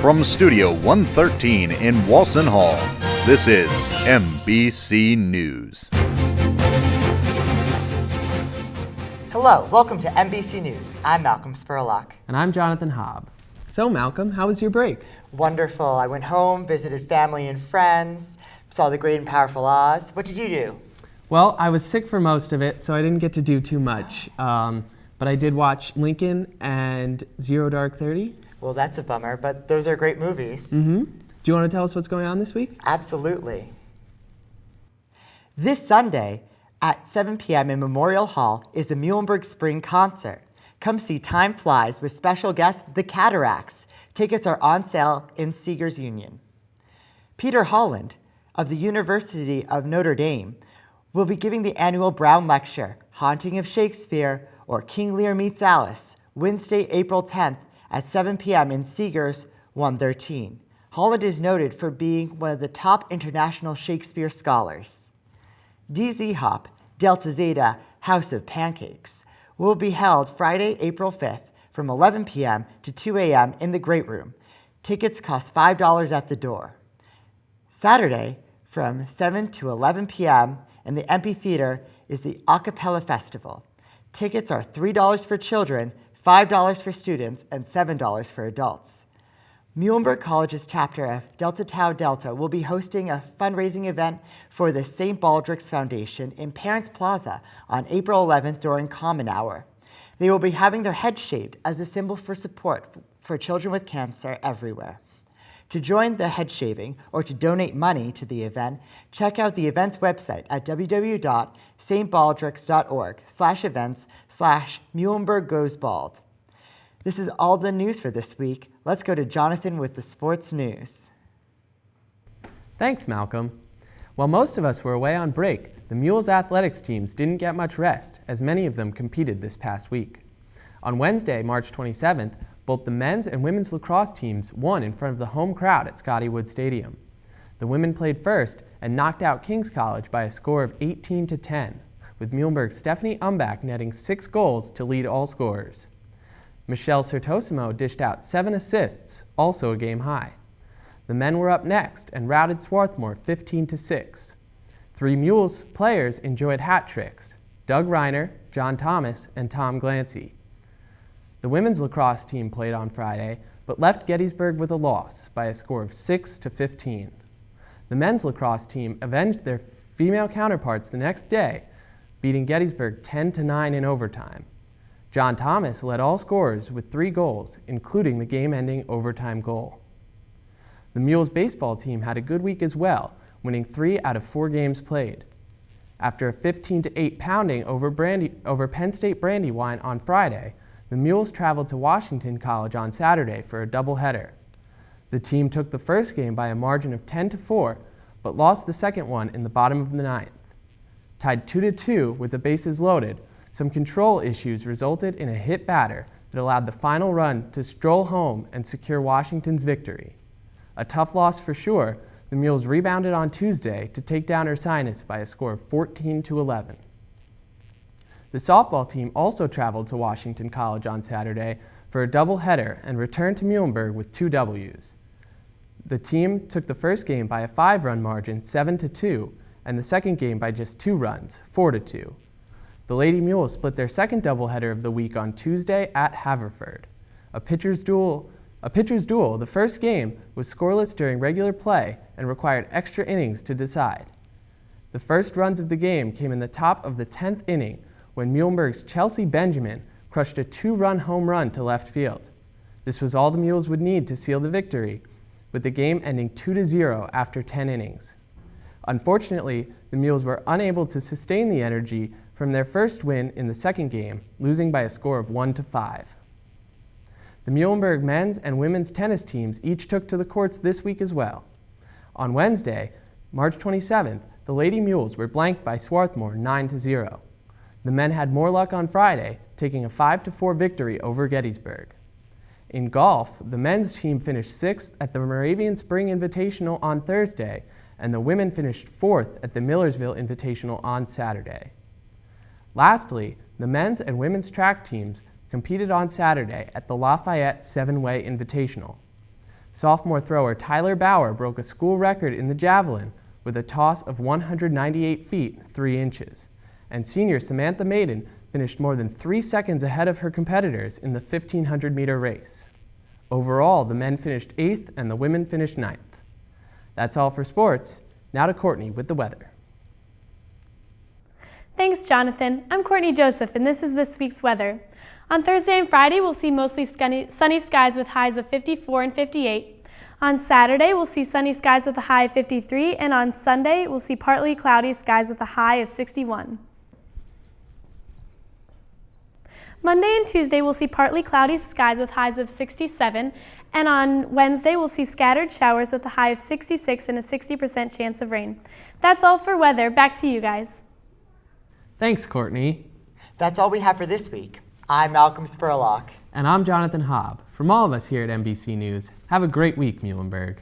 from Studio 113 in Walson Hall, this is MBC News. Hello, welcome to MBC News. I'm Malcolm Spurlock. And I'm Jonathan Hobb. So Malcolm, how was your break? Wonderful. I went home, visited family and friends, saw the great and powerful Oz. What did you do? Well, I was sick for most of it, so I didn't get to do too much. But I did watch Lincoln and Zero Dark 30. Well, that's a bummer, but those are great movies. Mm-hmm. Do you want to tell us what's going on this week? Absolutely. This Sunday at 7 p.m. in Memorial Hall is the Muhlenberg Spring Concert. Come see Time Flies with special guest The Cataracts. Tickets are on sale in Seegers Union. Peter Holland of the University of Notre Dame will be giving the annual Brown Lecture, Haunting of Shakespeare, or King Lear Meets Alice, Wednesday, April 10th at 7 p.m. in Seegers 113. Holland is noted for being one of the top international Shakespeare scholars. DZ Hop, Delta Zeta, House of Pancakes, will be held Friday, April 5th from 11 p.m. to 2 a.m. in the Great Room. Tickets cost $5 at the door. Saturday, from 7 to 11 p.m. in the Amphitheater is the Acapella Festival. Tickets are $3 for children, $5 for students, and $7 for adults. Muhlenberg College's chapter of Delta Tau Delta will be hosting a fundraising event for the St. Baldrick's Foundation in Parents Plaza on April 11th during Common Hour. They will be having their heads shaved as a symbol for support for children with cancer everywhere. To join the head shaving or to donate money to the event, check out the event's website at www.stbaldricks.org/events/Muhlenberg Goes Bald. This is all the news for this week. Let's go to Jonathan with the sports news. Thanks, Malcolm. While most of us were away on break, the Mules athletics teams didn't get much rest, as many of them competed this past week. On Wednesday, March 27th, both the men's and women's lacrosse teams won in front of the home crowd at Scotty Wood Stadium. The women played first and knocked out King's College by a score of 18-10, with Muhlenberg's Stephanie Umbach netting 6 goals to lead all scorers. Michelle Certosimo dished out 7 assists, also a game high. The men were up next and routed Swarthmore 15-6. 3 Mules players enjoyed hat tricks: Doug Reiner, John Thomas, and Tom Glancy. The women's lacrosse team played on Friday, but left Gettysburg with a loss by a score of 6-15. The men's lacrosse team avenged their female counterparts the next day, beating Gettysburg 10-9 in overtime. John Thomas led all scorers with 3 goals, including the game-ending overtime goal. The Mules baseball team had a good week as well, winning 3 out of 4 games played. After a 15-8 pounding over Penn State Brandywine on Friday, the Mules traveled to Washington College on Saturday for a doubleheader. The team took the first game by a margin of 10-4, but lost the second one in the bottom of the 9th. Tied 2-2 with the bases loaded, some control issues resulted in a hit batter that allowed the final run to stroll home and secure Washington's victory. A tough loss for sure, the Mules rebounded on Tuesday to take down Ursinus by a score of 14-11. The softball team also traveled to Washington College on Saturday for a doubleheader and returned to Muhlenberg with 2 W's. The team took the first game by a 5-run margin, 7-2, and the second game by just 2 runs, 4-2. The Lady Mules split their second doubleheader of the week on Tuesday at Haverford. A pitcher's duel, the first game was scoreless during regular play and required extra innings to decide. The first runs of the game came in the top of the 10th inning when Muhlenberg's Chelsea Benjamin crushed a 2-run home run to left field. This was all the Mules would need to seal the victory, with the game ending 2-0 after 10 innings. Unfortunately, the Mules were unable to sustain the energy from their first win in the second game, losing by a score of 1-5. The Muhlenberg men's and women's tennis teams each took to the courts this week as well. On Wednesday, March 27th, the Lady Mules were blanked by Swarthmore 9-0. The men had more luck on Friday, taking a 5-4 victory over Gettysburg. In golf, the men's team finished 6th at the Moravian Spring Invitational on Thursday, and the women finished 4th at the Millersville Invitational on Saturday. Lastly, the men's and women's track teams competed on Saturday at the Lafayette 7-Way Invitational. Sophomore thrower Tyler Bauer broke a school record in the javelin with a toss of 198 feet, 3 inches. And senior Samantha Maiden finished more than 3 seconds ahead of her competitors in the 1,500-meter race. Overall, the men finished 8th and the women finished 9th. That's all for sports. Now to Courtney with the weather. Thanks, Jonathan. I'm Courtney Joseph, and this is this week's weather. On Thursday and Friday, we'll see mostly sunny skies with highs of 54 and 58. On Saturday, we'll see sunny skies with a high of 53, and on Sunday, we'll see partly cloudy skies with a high of 61. Monday and Tuesday, we'll see partly cloudy skies with highs of 67, and on Wednesday, we'll see scattered showers with a high of 66 and a 60% chance of rain. That's all for weather. Back to you guys. Thanks, Courtney. That's all we have for this week. I'm Malcolm Spurlock. And I'm Jonathan Hobb. From all of us here at MBC News, have a great week, Muhlenberg.